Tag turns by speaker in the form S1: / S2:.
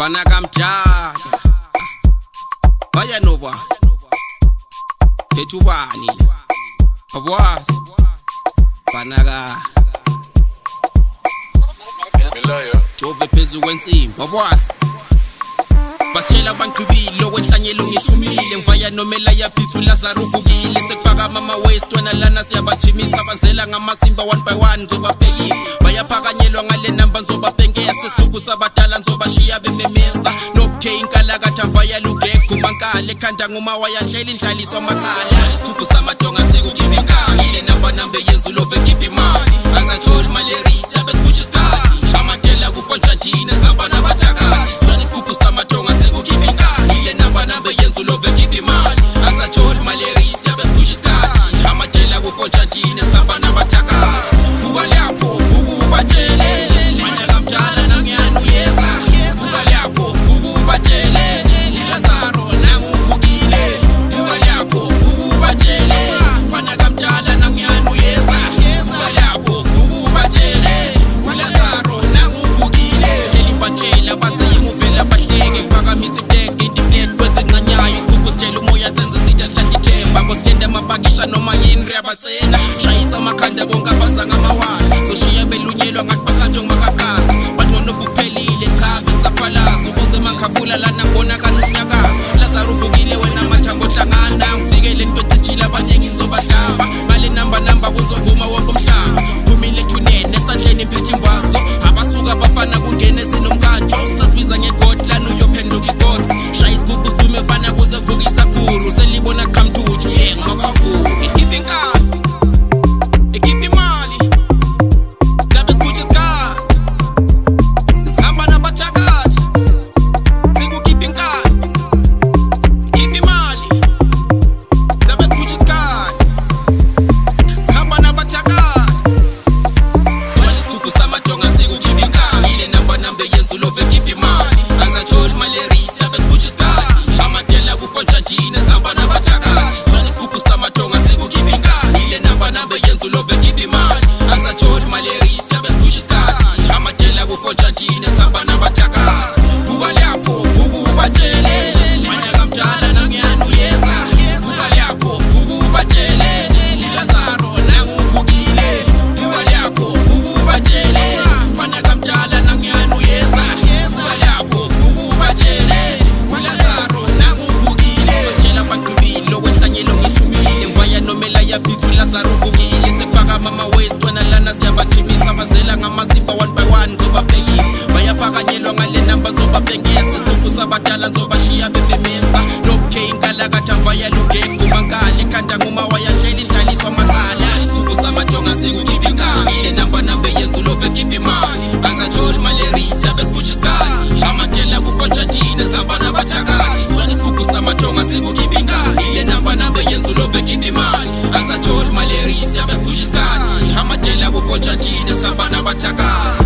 S1: Fana kamjaka Vaya nova Ketubani Abwas Fana Jove phezu kwensimbi Abwas Basitshela abanqibile okwenhlanyelo ngihlumile ngivaya nomela yaphithu Lazarus uvukile sekufaka mama waste wena lana siyabajimisa abanzela ngamasimba one by one ngizobabhekisa bayaphakanyelwa ngale namba ngizobabhengesa sesifufu sabadala ngizobashiya bememeza nobukhe inkalakatha mvaya lugegu mankale ekhanda nguma wayandlela indlaliswa makhala isifuphu samadonga sekukhipha inkani ile namba yenza ulove khipha imali angatholi malerisi abesibutsha isikhathi amadela kufontshanthina zihamba nabathakathi isifuphu samadonga sekukhipha inkani ile namba yenza ulove khipha imali angatholi malerisi abesibutsha isikhathi amadela kufontshanthina zihamba nabathakathi vuka lapho vuka ubatshele manje kamjala nangiyani uyeza vuka lapho vuka ubatshele Lazaro nangu uvukile vuka lapho vuka ubatshele fana kamjala nangiyani uyeza vuka lapho vuka ubatshele Lazaro nangu uvukile elibatshela baseyimuvela bahleke phakamisa iteke idiflet kwezencanyayo isigubhu sitshela umoya senze sitha sihlahla ithemba ngosilenda amapakisha noma yini reyabatsena shayisa amakhanda bonke abasa ngamawala zoshiya belunyelwa ngathi bakhanjwe ngumakaqazi banono kuphelile cha ngisaphalaza ukuze mangikhavula lana ngibonakala umnyakazi Lazaro uvukile wena mathango hlangana ngifikele ntwethithile abanye ngizobahlaba ngale namba kuzovuma wonke umhlaba phumile ethunene esandleni mphethe ingwazo abasuka abafana kungena ezinomkantsho sasibiza ngegod lana uyophenduka igodi shaya isigubhu sidume fana kuze kuvuka isakhuru selibona qhamthuthu ngakavuki ikhipha inkani ikhipha imali zabe sibutsha isikhathi sihamba nabathakathi sikukhipha inkani ikhipha imali zabe sibutsha isikhathi sihamba nabathakathi isifuphu samadonga sikukhipha inkani ile namba yenza ulove khipha imali angatholi malerisi abesibutsha isikhathi amadela kufontshanthina zihamba nabathakathi isifuphu samadonga sikukhipha inkani ile namba yenza ulove khipha imali angatholi malerisi abesibutsha isikhathi amadela kufontshanthina zihamba nabathakathi vuka lapho vuka ubatshele manje kamjala nangiyani uyeza vuka lapho vuka ubatshele Lazaro nangu uvukile vuka lapho vuka ubatshele fana kamjala nangiyani uyeza vuka lapho vuka ubatshele Lazaro nangu uvukile batshela abaqibile okwenhlanyelo ngihlumile ngivaya nomela yaphithu Lazaro uvukile sekufaka mama waste wena lana siyabajimisa abanzela ngamasimba one by one ngizobabhekisa bayaphakanyelwa ngale namba ngizobabhengesa isifuphu sabadala ngizobashiya bememeza nobukhe inkalakatha mvaya lugegu mankale ekhanda nguma wayandlela indlaliswa makhala isifuphu samadonga sekukhipha inkani ile namba yenza ulove khipha imali angatholi malerisi abesibutsha isikhathi amadela kufontshanthina zihamba nabathakathi isifuphu samadonga sekukhipha inkani ile namba yenza ulove khipha imali angatholi malerisi abesibutsha isikhathi amadela kufontshanthina zihamba nabathakathi